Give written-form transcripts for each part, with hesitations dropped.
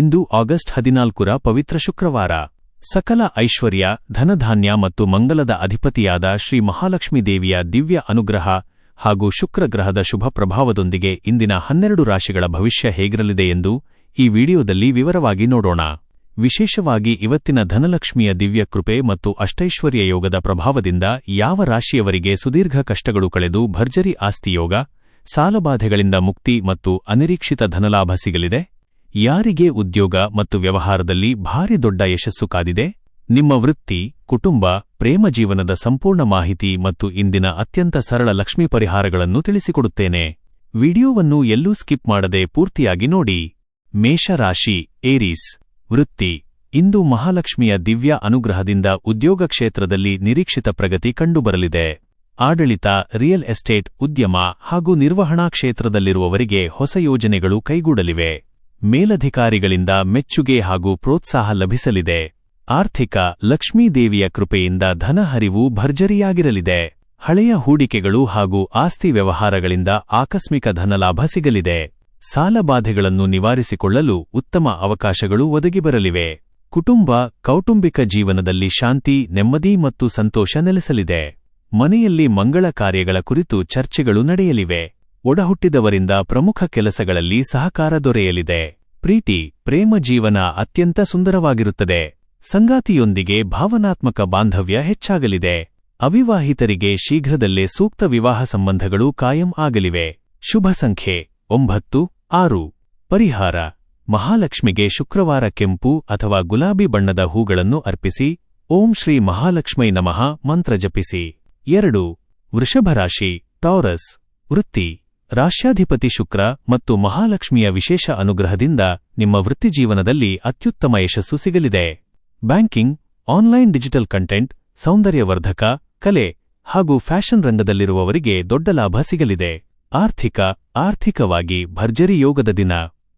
ಇಂದು August 14ರ ಪವಿತ್ರ ಶುಕ್ರವಾರ. ಸಕಲ ಐಶ್ವರ್ಯ, ಧನಧಾನ್ಯ ಮತ್ತು ಮಂಗಲದ ಅಧಿಪತಿಯಾದ ಶ್ರೀ ಮಹಾಲಕ್ಷ್ಮೀ ದೇವಿಯ ದಿವ್ಯ ಅನುಗ್ರಹ ಹಾಗೂ ಶುಕ್ರ ಗ್ರಹದ ಶುಭ ಪ್ರಭಾವದೊಂದಿಗೆ ಇಂದಿನ 12 ರಾಶಿಗಳ ಭವಿಷ್ಯ ಹೇಗಿರಲಿದೆ ಎಂದು ಈ ವಿಡಿಯೋದಲ್ಲಿ ವಿವರವಾಗಿ ನೋಡೋಣ. ವಿಶೇಷವಾಗಿ ಇವತ್ತಿನ ಧನಲಕ್ಷ್ಮಿಯ ದಿವ್ಯ ಕೃಪೆ ಮತ್ತು ಅಷ್ಟೈಶ್ವರ್ಯ ಯೋಗದ ಪ್ರಭಾವದಿಂದ ಯಾವ ರಾಶಿಯವರಿಗೆ ಸುದೀರ್ಘ ಕಷ್ಟಗಳು ಕಳೆದು ಭರ್ಜರಿ ಆಸ್ತಿಯೋಗ, ಸಾಲಬಾಧೆಗಳಿಂದ ಮುಕ್ತಿ ಮತ್ತು ಅನಿರೀಕ್ಷಿತ ಧನಲಾಭ ಸಿಗಲಿದೆ? ಯಾರಿಗೆ ಉದ್ಯೋಗ ಮತ್ತು ವ್ಯವಹಾರದಲ್ಲಿ ಭಾರಿ ದೊಡ್ಡ ಯಶಸ್ಸು ಕಾದಿದೆ? ನಿಮ್ಮ ವೃತ್ತಿ, ಕುಟುಂಬ, ಪ್ರೇಮ ಜೀವನದ ಸಂಪೂರ್ಣ ಮಾಹಿತಿ ಮತ್ತು ಇಂದಿನ ಅತ್ಯಂತ ಸರಳ ಲಕ್ಷ್ಮೀ ಪರಿಹಾರಗಳನ್ನು ತಿಳಿಸಿಕೊಡುತ್ತೇನೆ. ವಿಡಿಯೋವನ್ನು ಎಲ್ಲೂ ಸ್ಕಿಪ್ ಮಾಡದೆ ಪೂರ್ತಿಯಾಗಿ ನೋಡಿ. ಮೇಷರಾಶಿ, ಏರೀಸ್. ವೃತ್ತಿ. ಇಂದು ಮಹಾಲಕ್ಷ್ಮಿಯ ದಿವ್ಯ ಅನುಗ್ರಹದಿಂದ ಉದ್ಯೋಗ ಕ್ಷೇತ್ರದಲ್ಲಿ ನಿರೀಕ್ಷಿತ ಪ್ರಗತಿ ಕಂಡುಬರಲಿದೆ. ಆಡಳಿತ, ರಿಯಲ್ ಎಸ್ಟೇಟ್, ಉದ್ಯಮ ಹಾಗೂ ನಿರ್ವಹಣಾ ಕ್ಷೇತ್ರದಲ್ಲಿರುವವರಿಗೆ ಹೊಸ ಯೋಜನೆಗಳು ಕೈಗೂಡಲಿವೆ. ಮೇಲಧಿಕಾರಿಗಳಿಂದ ಮೆಚ್ಚುಗೆ ಹಾಗೂ ಪ್ರೋತ್ಸಾಹ ಲಭಿಸಲಿದೆ. ಆರ್ಥಿಕ, ಲಕ್ಷ್ಮೀದೇವಿಯ ಕೃಪೆಯಿಂದ ಧನಹರಿವು ಭರ್ಜರಿಯಾಗಿರಲಿದೆ. ಹಳೆಯ ಹೂಡಿಕೆಗಳು ಹಾಗೂ ಆಸ್ತಿ ವ್ಯವಹಾರಗಳಿಂದ ಆಕಸ್ಮಿಕ ಧನಲಾಭ ಸಿಗಲಿದೆ. ಸಾಲಬಾಧೆಗಳನ್ನು ನಿವಾರಿಸಿಕೊಳ್ಳಲು ಉತ್ತಮ ಅವಕಾಶಗಳು ಒದಗಿಬರಲಿವೆ. ಕುಟುಂಬ, ಕೌಟುಂಬಿಕ ಜೀವನದಲ್ಲಿ ಶಾಂತಿ, ನೆಮ್ಮದಿ ಮತ್ತು ಸಂತೋಷ ನೆಲೆಸಲಿದೆ. ಮನೆಯಲ್ಲಿ ಮಂಗಳ ಕಾರ್ಯಗಳ ಕುರಿತು ಚರ್ಚೆಗಳು ನಡೆಯಲಿವೆ. ಒಡಹುಟ್ಟಿದವರಿಂದ ಪ್ರಮುಖ ಕೆಲಸಗಳಲ್ಲಿ ಸಹಕಾರ ದೊರೆಯಲಿದೆ. ಪ್ರೀತಿ, ಪ್ರೇಮ ಜೀವನ ಅತ್ಯಂತ ಸುಂದರವಾಗಿರುತ್ತದೆ. ಸಂಗಾತಿಯೊಂದಿಗೆ ಭಾವನಾತ್ಮಕ ಬಾಂಧವ್ಯ ಹೆಚ್ಚಾಗಲಿದೆ. ಅವಿವಾಹಿತರಿಗೆ ಶೀಘ್ರದಲ್ಲೇ ಸೂಕ್ತ ವಿವಾಹ ಸಂಬಂಧಗಳು ಕಾಯಂ ಆಗಲಿವೆ. ಶುಭ ಸಂಖ್ಯೆ 9, 6. ಪರಿಹಾರ: ಮಹಾಲಕ್ಷ್ಮಿಗೆ ಶುಕ್ರವಾರ ಕೆಂಪು ಅಥವಾ ಗುಲಾಬಿ ಬಣ್ಣದ ಹೂಗಳನ್ನು ಅರ್ಪಿಸಿ ಓಂ ಶ್ರೀ ಮಹಾಲಕ್ಷ್ಮೈ ನಮಃ ಮಂತ್ರ ಜಪಿಸಿ. 2. ವೃಷಭರಾಶಿ, ಟಾರಸ್. ವೃತ್ತಿ. ರಾಶ್ಯಾಧಿಪತಿ ಶುಕ್ರ ಮತ್ತು ಮಹಾಲಕ್ಷ್ಮಿಯ ವಿಶೇಷ ಅನುಗ್ರಹದಿಂದ ನಿಮ್ಮ ವೃತ್ತಿಜೀವನದಲ್ಲಿ ಅತ್ಯುತ್ತಮ ಯಶಸ್ಸು ಸಿಗಲಿದೆ. ಬ್ಯಾಂಕಿಂಗ್, ಆನ್ಲೈನ್ ಡಿಜಿಟಲ್ ಕಂಟೆಂಟ್, ಸೌಂದರ್ಯವರ್ಧಕ, ಕಲೆ ಹಾಗೂ ಫ್ಯಾಷನ್ ರಂಗದಲ್ಲಿರುವವರಿಗೆ ದೊಡ್ಡ ಲಾಭ ಸಿಗಲಿದೆ. ಆರ್ಥಿಕವಾಗಿ ಭರ್ಜರಿ ಯೋಗದ ದಿನ.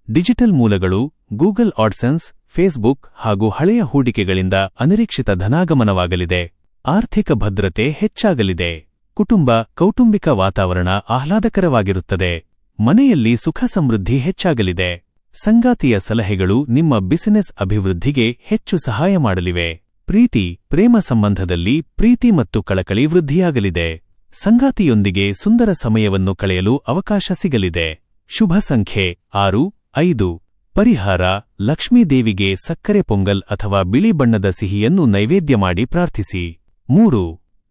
ಡಿಜಿಟಲ್ ಮೂಲಗಳು, ಗೂಗಲ್ ಆಡ್ಸೆನ್ಸ್, ಫೇಸ್ಬುಕ್ ಹಾಗೂ ಹಳೆಯ ಹೂಡಿಕೆಗಳಿಂದ ಅನಿರೀಕ್ಷಿತ ಧನಾಗಮನವಾಗಲಿದೆ. ಆರ್ಥಿಕ ಭದ್ರತೆ ಹೆಚ್ಚಾಗಲಿದೆ. ಕುಟುಂಬ, ಕೌಟುಂಬಿಕ ವಾತಾವರಣ ಆಹ್ಲಾದಕರವಾಗಿರುತ್ತದೆ. ಮನೆಯಲ್ಲಿ ಸುಖ ಸಮೃದ್ಧಿ ಹೆಚ್ಚಾಗಲಿದೆ. ಸಂಗಾತಿಯ ಸಲಹೆಗಳು ನಿಮ್ಮ ಬಿಸಿನೆಸ್ ಅಭಿವೃದ್ಧಿಗೆ ಹೆಚ್ಚು ಸಹಾಯ ಮಾಡಲಿವೆ. ಪ್ರೀತಿ, ಪ್ರೇಮ ಸಂಬಂಧದಲ್ಲಿ ಪ್ರೀತಿ ಮತ್ತು ಕಳಕಳಿ ವೃದ್ಧಿಯಾಗಲಿದೆ. ಸಂಗಾತಿಯೊಂದಿಗೆ ಸುಂದರ ಸಮಯವನ್ನು ಕಳೆಯಲು ಅವಕಾಶ ಸಿಗಲಿದೆ. ಶುಭ ಸಂಖ್ಯೆ 6, 5. ಪರಿಹಾರ: ಲಕ್ಷ್ಮೀದೇವಿಗೆ ಸಕ್ಕರೆ ಪೊಂಗಲ್ ಅಥವಾ ಬಿಳಿ ಬಣ್ಣದ ಸಿಹಿಯನ್ನು ನೈವೇದ್ಯ ಮಾಡಿ ಪ್ರಾರ್ಥಿಸಿ. 3.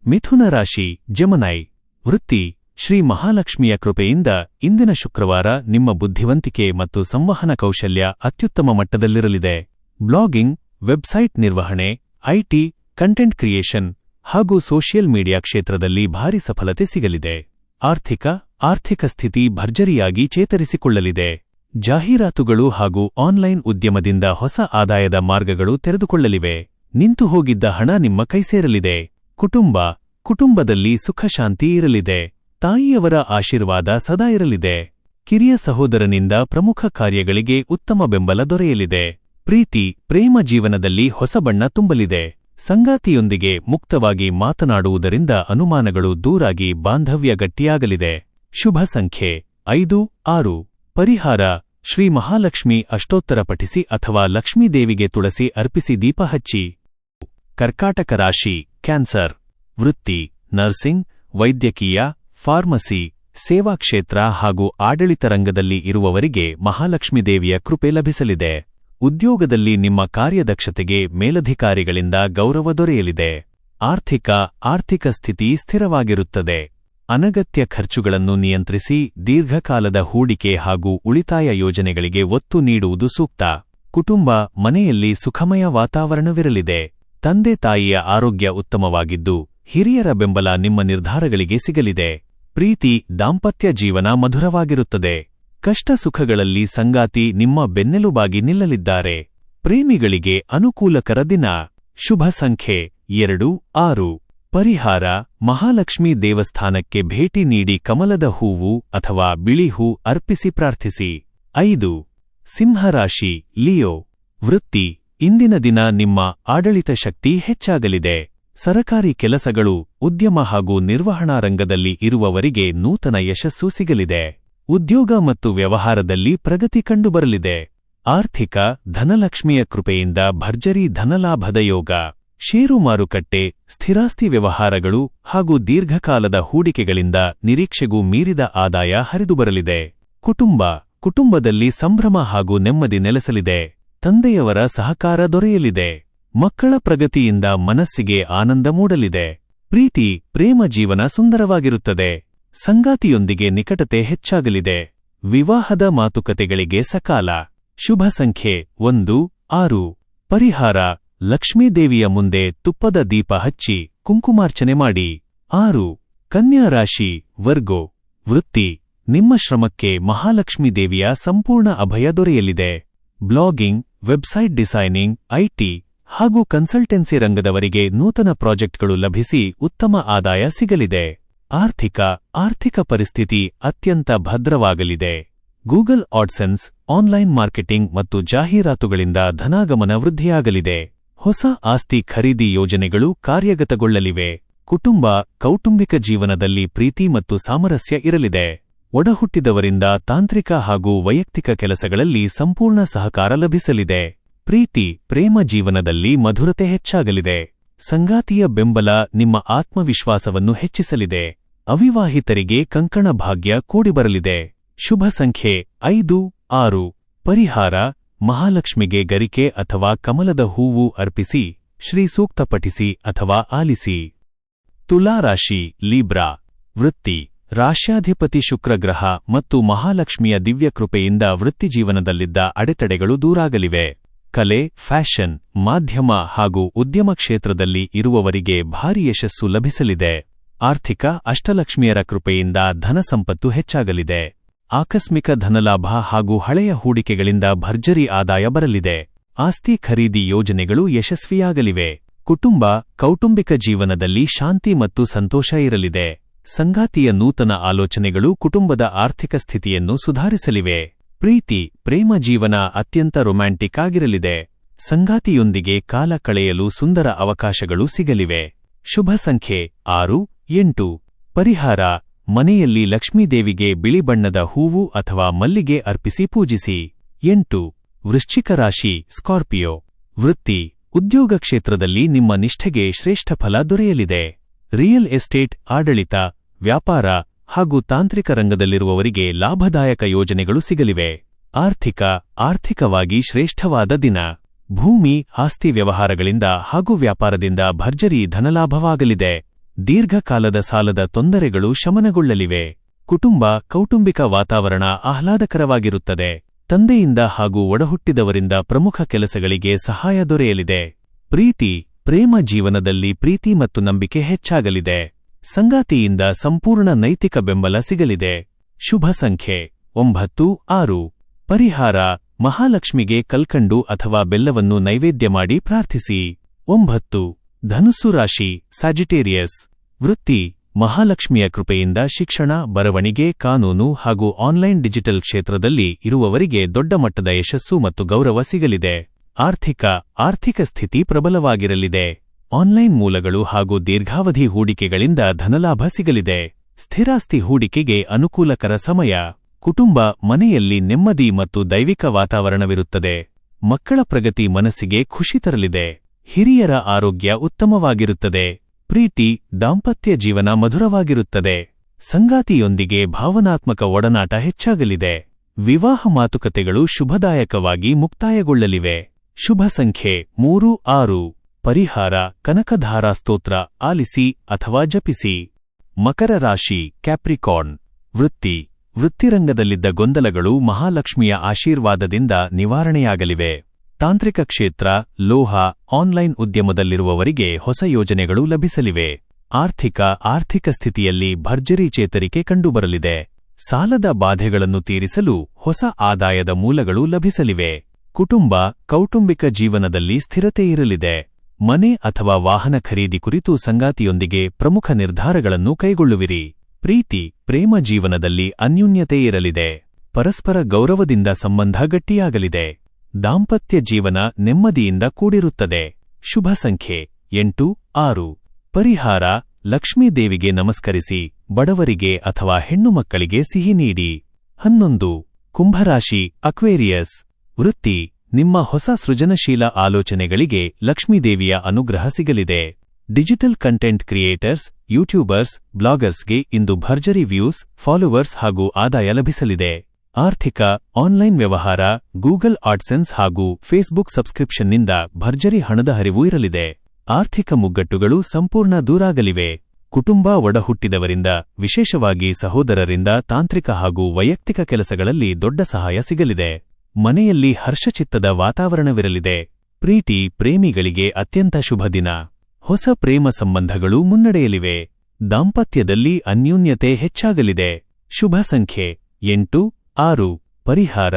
ಮಿಥುನ ರಾಶಿ, ಜೆಮಿನೈ. ವೃತ್ತಿ. ಶ್ರೀ ಮಹಾಲಕ್ಷ್ಮಿಯ ಕೃಪೆಯಿಂದ ಇಂದಿನ ಶುಕ್ರವಾರ ನಿಮ್ಮ ಬುದ್ಧಿವಂತಿಕೆ ಮತ್ತು ಸಂವಹನ ಕೌಶಲ್ಯ ಅತ್ಯುತ್ತಮ ಮಟ್ಟದಲ್ಲಿರಲಿದೆ. ಬ್ಲಾಗಿಂಗ್, ವೆಬ್ಸೈಟ್ ನಿರ್ವಹಣೆ, ಐಟಿ, ಕಂಟೆಂಟ್ ಕ್ರಿಯೇಷನ್ ಹಾಗೂ ಸೋಷಿಯಲ್ ಮೀಡಿಯಾ ಕ್ಷೇತ್ರದಲ್ಲಿ ಭಾರಿ ಸಫಲತೆ ಸಿಗಲಿದೆ. ಆರ್ಥಿಕ ಸ್ಥಿತಿ ಭರ್ಜರಿಯಾಗಿ ಚೇತರಿಸಿಕೊಳ್ಳಲಿದೆ. ಜಾಹೀರಾತುಗಳು ಹಾಗೂ ಆನ್ಲೈನ್ ಉದ್ಯಮದಿಂದ ಹೊಸ ಆದಾಯದ ಮಾರ್ಗಗಳು ತೆರೆದುಕೊಳ್ಳಲಿವೆ. ನಿಂತು ಹೋಗಿದ್ದ ಹಣ ನಿಮ್ಮ ಕೈಸೇರಲಿದೆ. ಕುಟುಂಬದಲ್ಲಿ ಸುಖ ಶಾಂತಿ ಇರಲಿದೆ. ತಾಯಿಯವರ ಆಶೀರ್ವಾದ ಸದಾ ಇರಲಿದೆ. ಕಿರಿಯ ಸಹೋದರನಿಂದ ಪ್ರಮುಖ ಕಾರ್ಯಗಳಿಗೆ ಉತ್ತಮ ಬೆಂಬಲ ದೊರೆಯಲಿದೆ. ಪ್ರೀತಿ, ಪ್ರೇಮ ಜೀವನದಲ್ಲಿ ಹೊಸ ಬಣ್ಣ ತುಂಬಲಿದೆ. ಸಂಗಾತಿಯೊಂದಿಗೆ ಮುಕ್ತವಾಗಿ ಮಾತನಾಡುವುದರಿಂದ ಅನುಮಾನಗಳು ದೂರಾಗಿ ಬಾಂಧವ್ಯ ಗಟ್ಟಿಯಾಗಲಿದೆ. ಶುಭ ಸಂಖ್ಯೆ 5, 6. ಪರಿಹಾರ: ಶ್ರೀ ಮಹಾಲಕ್ಷ್ಮಿ ಅಷ್ಟೋತ್ತರ ಪಠಿಸಿ ಅಥವಾ ಲಕ್ಷ್ಮೀದೇವಿಗೆ ತುಳಸಿ ಅರ್ಪಿಸಿ ದೀಪ ಹಚ್ಚಿ. ಕರ್ಕಾಟಕ ರಾಶಿ, ಕ್ಯಾನ್ಸರ್. ವೃತ್ತಿ. ನರ್ಸಿಂಗ್, ವೈದ್ಯಕೀಯ, ಫಾರ್ಮಸಿ, ಸೇವಾ ಕ್ಷೇತ್ರ ಹಾಗೂ ಆಡಳಿತ ರಂಗದಲ್ಲಿ ಇರುವವರಿಗೆ ಮಹಾಲಕ್ಷ್ಮೀ ದೇವಿಯ ಕೃಪೆ ಲಭಿಸಲಿದೆ. ಉದ್ಯೋಗದಲ್ಲಿ ನಿಮ್ಮ ಕಾರ್ಯದಕ್ಷತೆಗೆ ಮೇಲಧಿಕಾರಿಗಳಿಂದ ಗೌರವ ದೊರೆಯಲಿದೆ. ಆರ್ಥಿಕ ಸ್ಥಿತಿ ಸ್ಥಿರವಾಗಿರುತ್ತದೆ. ಅನಗತ್ಯ ಖರ್ಚುಗಳನ್ನು ನಿಯಂತ್ರಿಸಿ ದೀರ್ಘಕಾಲದ ಹೂಡಿಕೆ ಹಾಗೂ ಉಳಿತಾಯ ಯೋಜನೆಗಳಿಗೆ ಒತ್ತು ನೀಡುವುದು ಸೂಕ್ತ. ಕುಟುಂಬ, ಮನೆಯಲ್ಲಿ ಸುಖಮಯ ವಾತಾವರಣವಿರಲಿದೆ. ತಂದೆ ತಾಯಿಯ ಆರೋಗ್ಯ ಉತ್ತಮವಾಗಿದ್ದು ಹಿರಿಯರ ಬೆಂಬಲ ನಿಮ್ಮ ನಿರ್ಧಾರಗಳಿಗೆ ಸಿಗಲಿದೆ. ಪ್ರೀತಿ, ದಾಂಪತ್ಯ ಜೀವನ ಮಧುರವಾಗಿರುತ್ತದೆ. ಕಷ್ಟ ಸುಖಗಳಲ್ಲಿ ಸಂಗಾತಿ ನಿಮ್ಮ ಬೆನ್ನೆಲುಬಾಗಿ ನಿಲ್ಲಲಿದ್ದಾರೆ. ಪ್ರೇಮಿಗಳಿಗೆ ಅನುಕೂಲಕರ ದಿನ. ಶುಭ ಸಂಖ್ಯೆ 2, 6. ಪರಿಹಾರ: ಮಹಾಲಕ್ಷ್ಮೀ ದೇವಸ್ಥಾನಕ್ಕೆ ಭೇಟಿ ನೀಡಿ ಕಮಲದ ಹೂವು ಅಥವಾ ಬಿಳಿ ಹೂ ಅರ್ಪಿಸಿ ಪ್ರಾರ್ಥಿಸಿ. 5. ಸಿಂಹರಾಶಿ, ಲಿಯೋ. ವೃತ್ತಿ. ಇಂದಿನ ದಿನ ನಿಮ್ಮ ಆಡಳಿತ ಶಕ್ತಿ ಹೆಚ್ಚಾಗಲಿದೆ. ಸರಕಾರಿ ಕೆಲಸಗಳು, ಉದ್ಯಮ ಹಾಗೂ ನಿರ್ವಹಣಾ ರಂಗದಲ್ಲಿ ಇರುವವರಿಗೆ ನೂತನ ಯಶಸ್ಸು ಸಿಗಲಿದೆ. ಉದ್ಯೋಗ ಮತ್ತು ವ್ಯವಹಾರದಲ್ಲಿ ಪ್ರಗತಿ ಕಂಡುಬರಲಿದೆ. ಆರ್ಥಿಕ ಧನಲಕ್ಷ್ಮಿಯ ಕೃಪೆಯಿಂದ ಭರ್ಜರಿ ಧನಲಾಭದ ಯೋಗ. ಷೇರು ಮಾರುಕಟ್ಟೆ, ಸ್ಥಿರಾಸ್ತಿ ವ್ಯವಹಾರಗಳು ಹಾಗೂ ದೀರ್ಘಕಾಲದ ಹೂಡಿಕೆಗಳಿಂದ ನಿರೀಕ್ಷೆಗೂ ಮೀರಿದ ಆದಾಯ ಹರಿದುಬರಲಿದೆ. ಕುಟುಂಬದಲ್ಲಿ ಸಂಭ್ರಮ ಹಾಗೂ ನೆಮ್ಮದಿ ನೆಲೆಸಲಿದೆ. ತಂದೆಯವರ ಸಹಕಾರ ದೊರೆಯಲಿದೆ. ಮಕ್ಕಳ ಪ್ರಗತಿಯಿಂದ ಮನಸ್ಸಿಗೆ ಆನಂದ ಮೂಡಲಿದೆ. ಪ್ರೇಮ ಜೀವನ ಸುಂದರವಾಗಿರುತ್ತದೆ. ಸಂಗಾತಿಯೊಂದಿಗೆ ನಿಕಟತೆ ಹೆಚ್ಚಾಗಲಿದೆ. ವಿವಾಹದ ಮಾತುಕತೆಗಳಿಗೆ ಸಕಾಲ. ಶುಭ ಸಂಖ್ಯೆ 1, 6. ಪರಿಹಾರ: ಲಕ್ಷ್ಮೀದೇವಿಯ ಮುಂದೆ ತುಪ್ಪದ ದೀಪ ಹಚ್ಚಿ ಕುಂಕುಮಾರ್ಚನೆ ಮಾಡಿ. 6. ಕನ್ಯಾ ರಾಶಿ ವರ್ಗೋ. ವೃತ್ತಿ: ನಿಮ್ಮ ಶ್ರಮಕ್ಕೆ ಮಹಾಲಕ್ಷ್ಮೀ ದೇವಿಯ ಸಂಪೂರ್ಣ ಅಭಯ ದೊರೆಯಲಿದೆ. ಬ್ಲಾಗಿಂಗ್, ವೆಬ್ಸೈಟ್ ಡಿಸೈನಿಂಗ್, ಐಟಿ ಹಾಗೂ ಕನ್ಸಲ್ಟೆನ್ಸಿ ರಂಗದವರಿಗೆ ನೂತನ ಪ್ರಾಜೆಕ್ಟ್ಗಳು ಲಭಿಸಿ ಉತ್ತಮ ಆದಾಯ ಸಿಗಲಿದೆ. ಆರ್ಥಿಕ ಪರಿಸ್ಥಿತಿ ಅತ್ಯಂತ ಭದ್ರವಾಗಲಿದೆ. ಗೂಗಲ್ ಆಡ್ಸೆನ್ಸ್, ಆನ್ಲೈನ್ ಮಾರ್ಕೆಟಿಂಗ್ ಮತ್ತು ಜಾಹೀರಾತುಗಳಿಂದ ಧನಾಗಮನ ವೃದ್ಧಿಯಾಗಲಿದೆ. ಹೊಸ ಆಸ್ತಿ ಖರೀದಿ ಯೋಜನೆಗಳು ಕಾರ್ಯಗತಗೊಳ್ಳಲಿವೆ. ಕೌಟುಂಬಿಕ ಜೀವನದಲ್ಲಿ ಪ್ರೀತಿ ಮತ್ತು ಸಾಮರಸ್ಯ ಇರಲಿದೆ. ಒಡಹುಟ್ಟಿದವರಿಂದ ತಾಂತ್ರಿಕ ಹಾಗೂ ವೈಯಕ್ತಿಕ ಕೆಲಸಗಳಲ್ಲಿ ಸಂಪೂರ್ಣ ಸಹಕಾರ ಲಭಿಸಲಿದೆ. ಪ್ರೇಮ ಜೀವನದಲ್ಲಿ ಮಧುರತೆ ಹೆಚ್ಚಾಗಲಿದೆ. ಸಂಗಾತಿಯ ಬೆಂಬಲ ನಿಮ್ಮ ಆತ್ಮವಿಶ್ವಾಸವನ್ನು ಹೆಚ್ಚಿಸಲಿದೆ. ಅವಿವಾಹಿತರಿಗೆ ಕಂಕಣ ಭಾಗ್ಯ ಕೂಡಿಬರಲಿದೆ. ಶುಭ ಸಂಖ್ಯೆ 5, 6. ಪರಿಹಾರ: ಮಹಾಲಕ್ಷ್ಮಿಗೆ ಗರಿಕೆ ಅಥವಾ ಕಮಲದ ಹೂವು ಅರ್ಪಿಸಿ, ಶ್ರೀ ಸೂಕ್ತ ಪಠಿಸಿ ಅಥವಾ ಆಲಿಸಿ. ತುಲಾರಾಶಿ ಲೀಬ್ರಾ. ವೃತ್ತಿ: ರಾಶ್ಯಾಧಿಪತಿ ಶುಕ್ರಗ್ರಹ ಮತ್ತು ಮಹಾಲಕ್ಷ್ಮಿಯ ದಿವ್ಯಕೃಪೆಯಿಂದ ವೃತ್ತಿಜೀವನದಲ್ಲಿದ್ದ ಅಡೆತಡೆಗಳು ದೂರಾಗಲಿವೆ. ಕಲೆ, ಫ್ಯಾಷನ್, ಮಾಧ್ಯಮ ಹಾಗೂ ಉದ್ಯಮ ಕ್ಷೇತ್ರದಲ್ಲಿ ಇರುವವರಿಗೆ ಭಾರಿ ಯಶಸ್ಸು ಲಭಿಸಲಿದೆ. ಆರ್ಥಿಕ: ಅಷ್ಟಲಕ್ಷ್ಮಿಯರ ಕೃಪೆಯಿಂದ ಧನಸಂಪತ್ತು ಹೆಚ್ಚಾಗಲಿದೆ. ಆಕಸ್ಮಿಕ ಧನಲಾಭ ಹಾಗೂ ಹಳೆಯ ಹೂಡಿಕೆಗಳಿಂದ ಭರ್ಜರಿ ಆದಾಯ ಬರಲಿದೆ. ಆಸ್ತಿ ಖರೀದಿ ಯೋಜನೆಗಳು ಯಶಸ್ವಿಯಾಗಲಿವೆ. ಕೌಟುಂಬಿಕ ಜೀವನದಲ್ಲಿ ಶಾಂತಿ ಮತ್ತು ಸಂತೋಷ ಇರಲಿದೆ. ಸಂಗಾತಿಯ ನೂತನ ಆಲೋಚನೆಗಳು ಕುಟುಂಬದ ಆರ್ಥಿಕ ಸ್ಥಿತಿಯನ್ನು ಸುಧಾರಿಸಲಿವೆ. ಪ್ರೇಮ ಜೀವನ ಅತ್ಯಂತ ರೊಮ್ಯಾಂಟಿಕ್ ಆಗಿರಲಿದೆ. ಸಂಗಾತಿಯೊಂದಿಗೆ ಕಾಲ ಕಳೆಯಲು ಸುಂದರ ಅವಕಾಶಗಳು ಸಿಗಲಿವೆ. ಶುಭ ಸಂಖ್ಯೆ 6, 8. ಪರಿಹಾರ: ಮನೆಯಲ್ಲಿ ಲಕ್ಷ್ಮೀದೇವಿಗೆ ಬಿಳಿ ಬಣ್ಣದ ಹೂವು ಅಥವಾ ಮಲ್ಲಿಗೆ ಅರ್ಪಿಸಿ ಪೂಜಿಸಿ. 8. ವೃಶ್ಚಿಕ ರಾಶಿ ಸ್ಕಾರ್ಪಿಯೋ. ವೃತ್ತಿ: ಉದ್ಯೋಗ ಕ್ಷೇತ್ರದಲ್ಲಿ ನಿಮ್ಮ ನಿಷ್ಠೆಗೆ ಶ್ರೇಷ್ಠ ಫಲ ದೊರೆಯಲಿದೆ. ರಿಯಲ್ ಎಸ್ಟೇಟ್, ಆಡಳಿತ, ವ್ಯಾಪಾರ ಹಾಗೂ ತಾಂತ್ರಿಕ ರಂಗದಲ್ಲಿರುವವರಿಗೆ ಲಾಭದಾಯಕ ಯೋಜನೆಗಳು ಸಿಗಲಿವೆ. ಆರ್ಥಿಕವಾಗಿ ಶ್ರೇಷ್ಠವಾದ ದಿನ. ಭೂಮಿ, ಆಸ್ತಿ ವ್ಯವಹಾರಗಳಿಂದ ಹಾಗೂ ವ್ಯಾಪಾರದಿಂದ ಭರ್ಜರಿ ಧನಲಾಭವಾಗಲಿದೆ. ದೀರ್ಘಕಾಲದ ಸಾಲದ ತೊಂದರೆಗಳು ಶಮನಗೊಳ್ಳಲಿವೆ. ಕೌಟುಂಬಿಕ ವಾತಾವರಣ ಆಹ್ಲಾದಕರವಾಗಿರುತ್ತದೆ. ತಂದೆಯಿಂದ ಹಾಗೂ ಒಡಹುಟ್ಟಿದವರಿಂದ ಪ್ರಮುಖ ಕೆಲಸಗಳಿಗೆ ಸಹಾಯ ದೊರೆಯಲಿದೆ. ಪ್ರೇಮ ಜೀವನದಲ್ಲಿ ಪ್ರೀತಿ ಮತ್ತು ನಂಬಿಕೆ ಹೆಚ್ಚಾಗಲಿದೆ. ಸಂಗಾತಿಯಿಂದ ಸಂಪೂರ್ಣ ನೈತಿಕ ಬೆಂಬಲ ಸಿಗಲಿದೆ. ಶುಭ ಸಂಖ್ಯೆ 9, 6. ಪರಿಹಾರ: ಮಹಾಲಕ್ಷ್ಮಿಗೆ ಕಲ್ಕಂಡು ಅಥವಾ ಬೆಲ್ಲವನ್ನು ನೈವೇದ್ಯ ಮಾಡಿ ಪ್ರಾರ್ಥಿಸಿ. 9. ಧನುಸ್ಸು ರಾಶಿ ಸ್ಯಾಜಿಟೇರಿಯಸ್. ವೃತ್ತಿ: ಮಹಾಲಕ್ಷ್ಮಿಯ ಕೃಪೆಯಿಂದ ಶಿಕ್ಷಣ, ಬರವಣಿಗೆ, ಕಾನೂನು ಹಾಗೂ ಆನ್ಲೈನ್ ಡಿಜಿಟಲ್ ಕ್ಷೇತ್ರದಲ್ಲಿ ಇರುವವರಿಗೆ ದೊಡ್ಡ ಮಟ್ಟದ ಯಶಸ್ಸು ಮತ್ತು ಗೌರವ ಸಿಗಲಿದೆ. ಆರ್ಥಿಕ ಸ್ಥಿತಿ ಪ್ರಬಲವಾಗಿರಲಿದೆ. ಆನ್ಲೈನ್ ಮೂಲಗಳು ಹಾಗೂ ದೀರ್ಘಾವಧಿ ಹೂಡಿಕೆಗಳಿಂದ ಧನಲಾಭ ಸಿಗಲಿದೆ. ಸ್ಥಿರಾಸ್ತಿ ಹೂಡಿಕೆಗೆ ಅನುಕೂಲಕರ ಸಮಯ. ಮನೆಯಲ್ಲಿ ನೆಮ್ಮದಿ ಮತ್ತು ದೈವಿಕ ವಾತಾವರಣವಿರುತ್ತದೆ. ಮಕ್ಕಳ ಪ್ರಗತಿ ಮನಸ್ಸಿಗೆ ಖುಷಿ ತರಲಿದೆ. ಹಿರಿಯರ ಆರೋಗ್ಯ ಉತ್ತಮವಾಗಿರುತ್ತದೆ. ದಾಂಪತ್ಯ ಜೀವನ ಮಧುರವಾಗಿರುತ್ತದೆ. ಸಂಗಾತಿಯೊಂದಿಗೆ ಭಾವನಾತ್ಮಕ ಒಡನಾಟ ಹೆಚ್ಚಾಗಲಿದೆ. ವಿವಾಹ ಮಾತುಕತೆಗಳು ಶುಭದಾಯಕವಾಗಿ ಮುಕ್ತಾಯಗೊಳ್ಳಲಿವೆ. ಶುಭ ಸಂಖ್ಯೆ 3, 6. ಪರಿಹಾರ: ಕನಕಧಾರಾ ಸ್ತೋತ್ರ ಆಲಿಸಿ ಅಥವಾ ಜಪಿಸಿ. ಮಕರ ರಾಶಿ ಕ್ಯಾಪ್ರಿಕಾರ್ನ್. ವೃತ್ತಿರಂಗದಲ್ಲಿದ್ದ ಗೊಂದಲಗಳು ಮಹಾಲಕ್ಷ್ಮಿಯ ಆಶೀರ್ವಾದದಿಂದ ನಿವಾರಣೆಯಾಗಲಿವೆ. ತಾಂತ್ರಿಕ ಕ್ಷೇತ್ರ, ಲೋಹ, ಆನ್ಲೈನ್ ಉದ್ಯಮದಲ್ಲಿರುವವರಿಗೆ ಹೊಸ ಯೋಜನೆಗಳು ಲಭಿಸಲಿವೆ. ಆರ್ಥಿಕ ಸ್ಥಿತಿಯಲ್ಲಿ ಭರ್ಜರಿ ಚೇತರಿಕೆ ಕಂಡುಬರಲಿದೆ. ಸಾಲದ ಬಾಧೆಗಳನ್ನು ತೀರಿಸಲು ಹೊಸ ಆದಾಯದ ಮೂಲಗಳು ಲಭಿಸಲಿವೆ. ಕೌಟುಂಬಿಕ ಜೀವನದಲ್ಲಿ ಸ್ಥಿರತೆ ಇರಲಿದೆ. ಮನೆ ಅಥವಾ ವಾಹನ ಖರೀದಿ ಕುರಿತು ಸಂಗಾತಿಯೊಂದಿಗೆ ಪ್ರಮುಖ ನಿರ್ಧಾರಗಳನ್ನು ಕೈಗೊಳ್ಳುವಿರಿ. ಪ್ರೇಮ ಜೀವನದಲ್ಲಿ ಅನ್ಯೂನ್ಯತೆ ಇರಲಿದೆ. ಪರಸ್ಪರ ಗೌರವದಿಂದ ಸಂಬಂಧ ಗಟ್ಟಿಯಾಗಲಿದೆ. ದಾಂಪತ್ಯ ಜೀವನ ನೆಮ್ಮದಿಯಿಂದ ಕೂಡಿರುತ್ತದೆ. ಶುಭ ಸಂಖ್ಯೆ 8, 6. ಪರಿಹಾರ: ಲಕ್ಷ್ಮೀದೇವಿಗೆ ನಮಸ್ಕರಿಸಿ, ಬಡವರಿಗೆ ಅಥವಾ ಹೆಣ್ಣು ಮಕ್ಕಳಿಗೆ ಸಿಹಿ ನೀಡಿ. 11. ಕುಂಭರಾಶಿ ಅಕ್ವೇರಿಯಸ್. ವೃತ್ತಿ, ನಿಮ್ಮ ಹೊಸ ಸೃಜನಶೀಲ ಆಲೋಚನೆಗಳಿಗೆ ಲಕ್ಷ್ಮೀದೇವಿಯ ಅನುಗ್ರಹ ಸಿಗಲಿದೆ. ಡಿಜಿಟಲ್ ಕಂಟೆಂಟ್ ಕ್ರಿಯೇಟರ್ಸ್, ಯೂಟ್ಯೂಬರ್ಸ್, ಬ್ಲಾಗರ್ಸ್ಗೆ ಇಂದು ಭರ್ಜರಿ ವ್ಯೂಸ್, ಫಾಲೋವರ್ಸ್ ಹಾಗೂ ಆದಾಯ ಲಭಿಸಲಿದೆ. ಆರ್ಥಿಕ, ಆನ್ಲೈನ್ ವ್ಯವಹಾರ, ಗೂಗಲ್ ಆಡ್ಸೆನ್ಸ್ ಹಾಗೂ ಫೇಸ್ಬುಕ್ ಸಬ್ಸ್ಕ್ರಿಪ್ಷನ್ನಿಂದ ಭರ್ಜರಿ ಹಣದ ಹರಿವು ಇರಲಿದೆ. ಆರ್ಥಿಕ ಮುಗ್ಗಟ್ಟುಗಳು ಸಂಪೂರ್ಣ ದೂರಾಗಲಿವೆ. ಕುಟುಂಬ ಒಡಹುಟ್ಟಿದವರಿಂದ, ವಿಶೇಷವಾಗಿ ಸಹೋದರರಿಂದ ತಾಂತ್ರಿಕ ಹಾಗೂ ವೈಯಕ್ತಿಕ ಕೆಲಸಗಳಲ್ಲಿ ದೊಡ್ಡ ಸಹಾಯ ಸಿಗಲಿದೆ. ಮನೆಯಲ್ಲಿ ಹರ್ಷಚಿತ್ತದ ವಾತಾವರಣವಿರಲಿದೆ. ಪ್ರೀತಿ ಪ್ರೇಮಿಗಳಿಗೆ ಅತ್ಯಂತ ಶುಭ ದಿನ. ಹೊಸ ಪ್ರೇಮ ಸಂಬಂಧಗಳು ಮುನ್ನಡೆಯಲಿವೆ. ದಾಂಪತ್ಯದಲ್ಲಿ ಅನ್ಯೋನ್ಯತೆ ಹೆಚ್ಚಾಗಲಿದೆ. ಶುಭ ಸಂಖ್ಯೆ 8, 6. ಪರಿಹಾರ: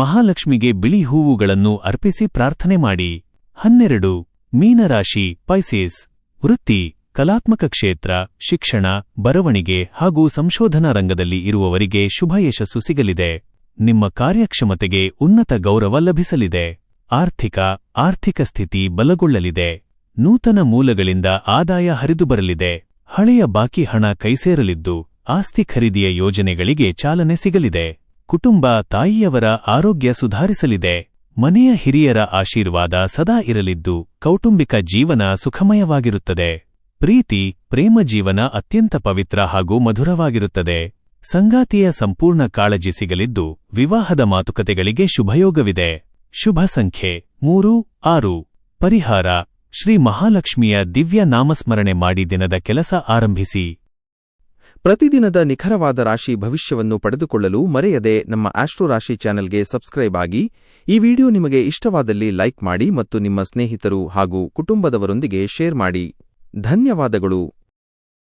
ಮಹಾಲಕ್ಷ್ಮಿಗೆ ಬಿಳಿ ಹೂವುಗಳನ್ನು ಅರ್ಪಿಸಿ ಪ್ರಾರ್ಥನೆ ಮಾಡಿ. 12. ಮೀನರಾಶಿ ಪೈಸೀಸ್. ವೃತ್ತಿ, ಕಲಾತ್ಮಕ ಕ್ಷೇತ್ರ, ಶಿಕ್ಷಣ, ಬರವಣಿಗೆ ಹಾಗೂ ಸಂಶೋಧನಾ ರಂಗದಲ್ಲಿ ಇರುವವರಿಗೆ ಶುಭ ಯಶಸ್ಸು ಸಿಗಲಿದೆ. ನಿಮ್ಮ ಕಾರ್ಯಕ್ಷಮತೆಗೆ ಉನ್ನತ ಗೌರವ ಲಭಿಸಲಿದೆ. ಆರ್ಥಿಕ ಸ್ಥಿತಿ ಬಲಗೊಳ್ಳಲಿದೆ. ನೂತನ ಮೂಲಗಳಿಂದ ಆದಾಯ ಹರಿದುಬರಲಿದೆ. ಹಳೆಯ ಬಾಕಿ ಹಣ ಕೈಸೇರಲಿದ್ದು, ಆಸ್ತಿ ಖರೀದಿಯ ಯೋಜನೆಗಳಿಗೆ ಚಾಲನೆ ಸಿಗಲಿದೆ. ಕುಟುಂಬ ತಾಯಿಯವರ ಆರೋಗ್ಯ ಸುಧಾರಿಸಲಿದೆ. ಮನೆಯ ಹಿರಿಯರ ಆಶೀರ್ವಾದ ಸದಾ ಇರಲಿದ್ದು, ಕೌಟುಂಬಿಕ ಜೀವನ ಸುಖಮಯವಾಗಿರುತ್ತದೆ. ಪ್ರೀತಿ ಪ್ರೇಮ ಜೀವನ ಅತ್ಯಂತ ಪವಿತ್ರ ಹಾಗೂ ಮಧುರವಾಗಿರುತ್ತದೆ. ಸಂಗಾತಿಯ ಸಂಪೂರ್ಣ ಕಾಳಜಿ ಸಿಗಲಿದ್ದು, ವಿವಾಹದ ಮಾತುಕತೆಗಳಿಗೆ ಶುಭಯೋಗವಿದೆ. ಶುಭ ಸಂಖ್ಯೆ 3, 6. ಪರಿಹಾರ: ಶ್ರೀ ಮಹಾಲಕ್ಷ್ಮಿಯ ದಿವ್ಯ ನಾಮಸ್ಮರಣೆ ಮಾಡಿ ದಿನದ ಕೆಲಸ ಆರಂಭಿಸಿ. ಪ್ರತಿದಿನದ ನಿಖರವಾದ ರಾಶಿ ಭವಿಷ್ಯವನ್ನು ಪಡೆದುಕೊಳ್ಳಲು ಮರೆಯದೆ ನಮ್ಮ ಆಸ್ಟ್ರೋ ರಾಶಿ ಚಾನೆಲ್ಗೆ ಸಬ್ಸ್ಕ್ರೈಬ್ ಆಗಿ. ಈ ವಿಡಿಯೋ ನಿಮಗೆ ಇಷ್ಟವಾದಲ್ಲಿ ಲೈಕ್ ಮಾಡಿ ಮತ್ತು ನಿಮ್ಮ ಸ್ನೇಹಿತರು ಹಾಗೂ ಕುಟುಂಬದವರೊಂದಿಗೆ ಶೇರ್ ಮಾಡಿ. ಧನ್ಯವಾದಗಳು.